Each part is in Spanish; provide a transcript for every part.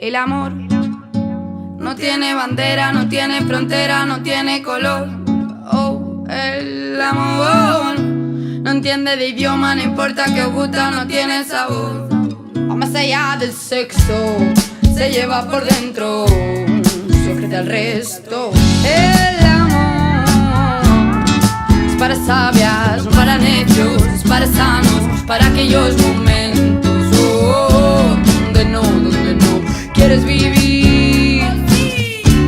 El amor no tiene bandera, no tiene frontera, no tiene color. Oh, el amor no entiende de idioma, no importa que os gusta, no tiene sabor. Va más allá del sexo, se lleva por dentro, sujeta al resto. El amor es para sabias, no para necios, es para sanos, para aquellos momentos donde no quieres vivir.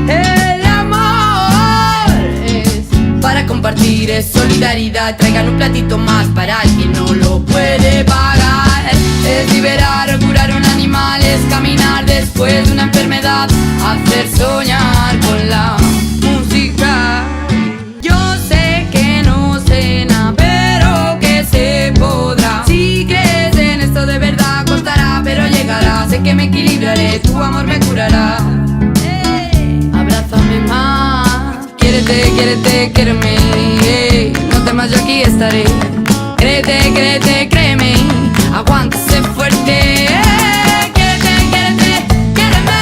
El amor es para compartir, es solidaridad. Traigan un platito más para el que no lo puede pagar. Es liberar o curar un animal, es caminar después de una enfermedad, hacer soñar con la música. Yo sé que no sé nada, pero que se podrá. Si crees en esto de verdad, costará, pero llegará. Sé que me equilibraré, tu amor me curará. Abrázame más, quiérete, quiérete, quiéreme. No temas, yo aquí estaré. Créete, créete, créeme, aguántase fuerte. Quiérete, quiérete, quiéreme.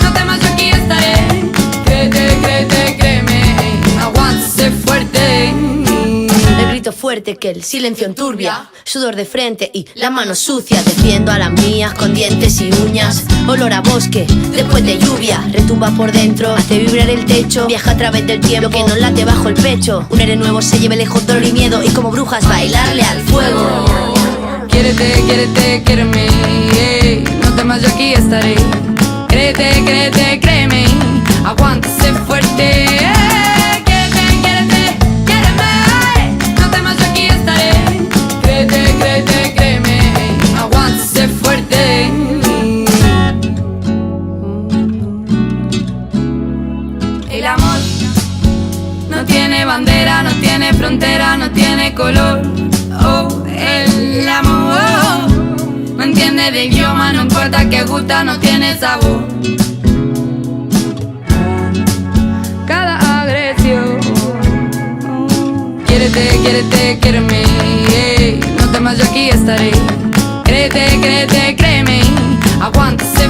No temas, yo aquí estaré. Créete, créete, créeme, aguántase fuerte. El grito fuerte que el silencio enturbia, sudor de frente y la mano sucia. Defiendo a las mías con dientes y uñas. Olor a bosque después de lluvia, retumba por dentro, hace vibrar el techo. Viaja a través del tiempo, lo que nos late bajo el pecho. Un aire nuevo se lleve lejos dolor y miedo, y como brujas bailarle al fuego. Quiérete, quiérete, quiéreme. No temas, yo aquí estaré. Créete, créete, créeme, aguántase fuerte. Quiérete, quiérete, quiéreme. No temas, yo aquí estaré. Créete, créete, créeme, aguántase fuerte. El amor no tiene bandera, no tiene frontera, no tiene color. Oh, el amor no entiende de idioma, no importa que gusta, no tiene sabor. Cada agresión. Quiérete, quiérete, quiéreme. No temas, yo aquí estaré. Créete, créete, créeme, aguántase